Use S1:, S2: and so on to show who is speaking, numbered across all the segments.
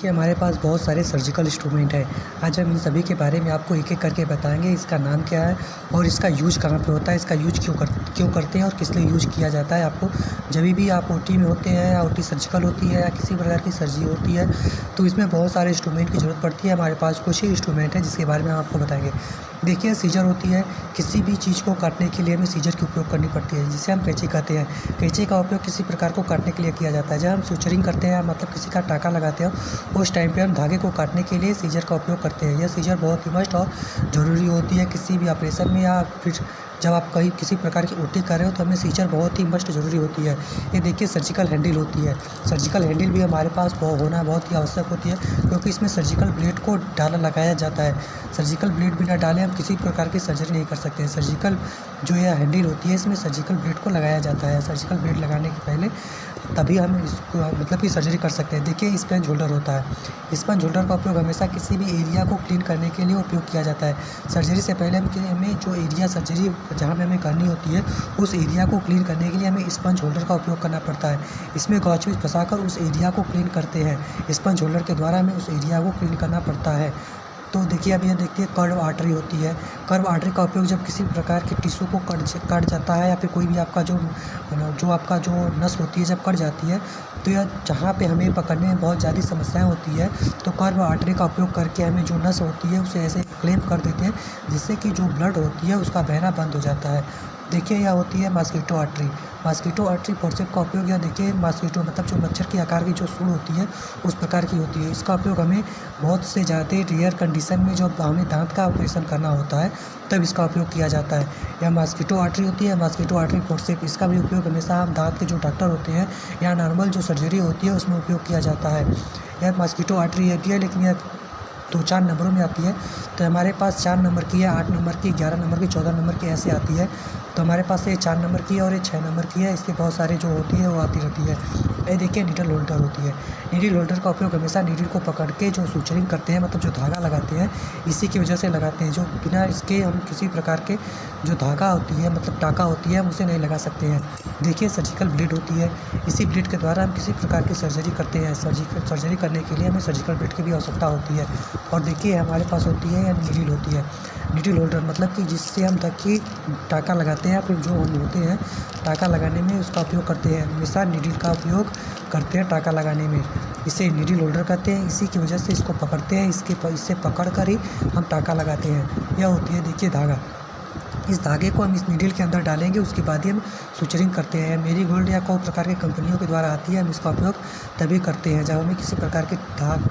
S1: देखिए हमारे पास बहुत सारे सर्जिकल इंस्ट्रूमेंट हैं। आज हम इन सभी के बारे में आपको एक-एक करके बताएँगे, इसका नाम क्या है और इसका यूज़ कहाँ पे होता है, इसका यूज़ क्यों करते हैं और किस लिए यूज़ किया जाता है। आपको जभी भी आप ओटी में होते हैं या ओटी सर्जिकल होती है या किसी प्रकार की सर्जरी होती है, तो इसमें बहुत सारे इंस्ट्रूमेंट की ज़रूरत पड़ती है। हमारे पास कुछ ही इंस्ट्रूमेंट हैं जिसके बारे में हम आपको बताएँगे। देखिए सीज़र होती है, किसी भी चीज़ को काटने के लिए हमें सीज़र की उपयोग करनी पड़ती है, जिसे हम कैंची कहते हैं। कैंची का उपयोग किसी प्रकार को काटने के लिए किया जाता है। जब हम सुचरिंग करते हैं मतलब किसी का टाँका लगाते हैं, उस टाइम पे हम धागे को काटने के लिए सीज़र का उपयोग करते हैं। यह सीज़र बहुत ही मस्ट और ज़रूरी होती है किसी भी ऑपरेशन में या फिर जब आप कहीं किसी प्रकार की ओटी कर रहे हो तो हमें सीज़र बहुत ही मस्ट ज़रूरी होती है। ये देखिए सर्जिकल हैंडल होती है। सर्जिकल हैंडल भी हमारे पास होना बहुत ही आवश्यक होती है, क्योंकि इसमें सर्जिकल ब्लेड को लगाया जाता है। सर्जिकल ब्लेड बिना डाले हम किसी प्रकार की सर्जरी नहीं कर सकते हैं। सर्जिकल जो यह हैंडल होती है, इसमें सर्जिकल ब्लेड को लगाया जाता है। सर्जिकल ब्लेड लगाने के पहले तभी हम इसको मतलब कि सर्जरी कर सकते हैं। देखिए स्पंज होल्डर होता है। स्पंज होल्डर का उपयोग हमेशा किसी भी एरिया को क्लीन करने के लिए उपयोग किया जाता है। सर्जरी से पहले हमें जो एरिया सर्जरी जहाँ पे हमें करनी होती है, उस एरिया को क्लीन करने के लिए हमें स्पंज होल्डर का उपयोग करना पड़ता है। इसमें गॉच-वीच फँसाकर उस एरिया को क्लीन करते हैं। स्पंज होल्डर के द्वारा हमें उस एरिया को क्लीन करना पड़ता है। तो देखिए अब ये देखिए कर्व आर्टरी होती है। कर्व आर्टरी का उपयोग जब किसी प्रकार के टिश्यू को कट जाता है या फिर कोई भी आपका जो आपका जो नस होती है जब कट जाती है, तो यह जहाँ पे हमें पकड़ने में बहुत ज़्यादा समस्याएं होती है, तो कर्व आर्टरी का उपयोग करके हमें जो नस होती है उसे ऐसे क्लैंप कर देते हैं, जिससे कि जो ब्लड होती है उसका बहना बंद हो जाता है। देखिए यह होती है mosquito artery. Mosquito artery forceps का उपयोग यह देखिए मॉस्किटो मतलब जो मच्छर के आकार की जो सूंड होती है उस प्रकार की होती है। इसका उपयोग हमें बहुत से ज़्यादा रेयर कंडीशन में जब हमें दांत का ऑपरेशन करना होता है तब इसका उपयोग किया जाता है। यह मॉस्किटो आर्टरी होती है, मॉस्किटो आर्टरी फोर्सेप्स। इसका भी उपयोग हमेशा हम दांत के जो डॉक्टर होते हैं या नॉर्मल जो सर्जरी होती है उसमें उपयोग किया जाता है। यह मॉस्किटो आर्टरी होती है, लेकिन यह 2-4 नंबरों में आती है। तो हमारे पास 4 नंबर की है, 8 नंबर की, 11 नंबर की, 14 नंबर की ऐसे आती है। तो हमारे पास ये 4 नंबर की है और ये 6 नंबर की है। इसके बहुत सारे जो होती है वो आती रहती है। ये देखिए नीडल होल्डर होती है। नीडल होल्डर का उपयोग हमेशा नीडल को पकड़ के जो सुचरिंग करते हैं मतलब जो धागा लगाते हैं, इसी की वजह से लगाते हैं। जो बिना इसके हम किसी प्रकार के जो धागा होती है मतलब टाँका होती है हम उसे नहीं लगा सकते हैं। देखिए सर्जिकल ब्लेड होती है। इसी ब्लेड के द्वारा हम किसी प्रकार की सर्जरी करते हैं। सर्जरी करने के लिए हमें सर्जिकल ब्लेड की भी आवश्यकता होती है। और देखिए हमारे पास होती है या नीडल होती है। नीडल होल्डर मतलब कि जिससे हम ताकि टाँका लगाते हैं या फिर जो हम होते हैं टाँका लगाने में उसका उपयोग करते हैं। हमेशा नीडल का उपयोग करते हैं टाँका लगाने में। इसे नीडल होल्डर कहते हैं। इसी की वजह से इसको पकड़ते हैं। इससे पकड़ कर ही हम टाँका लगाते हैं। यह होती है देखिए धागा। इस धागे को हम इस नीडल के अंदर डालेंगे, उसके बाद ही हम सुचरिंग करते हैं। मेरी गोल्ड या कोई प्रकार की कंपनियों के द्वारा आती है, हम इसका उपयोग तभी करते हैं जब हमें किसी प्रकार की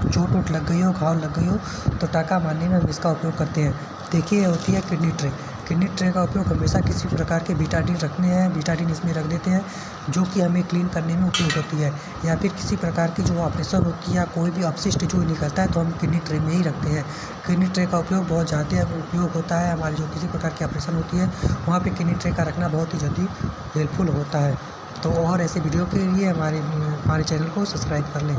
S1: चोट लग गई हो, घाव लग गई हो, तो टाँका मारने में हम इसका उपयोग करते हैं। देखिए ये होती है किडनी ट्रे। किडनी ट्रे का उपयोग हमेशा किसी प्रकार के बीटाडीन रखने हैं, बीटाडीन इसमें रख देते हैं, जो कि हमें क्लीन करने में उपयोग होती है। या फिर किसी प्रकार की जो ऑपरेशन होती है या कोई भी अपशिष्ट जो निकलता है तो हम किडनी ट्रे में ही रखते हैं। किडनी ट्रे का उपयोग बहुत ज़्यादा उपयोग होता है। हमारी जो किसी प्रकार की ऑपरेशन होती है वहाँ पे किडनी ट्रे का रखना बहुत ही जल्दी हेल्पफुल होता है। तो और ऐसे वीडियो के लिए हमारे चैनल को सब्सक्राइब कर लें।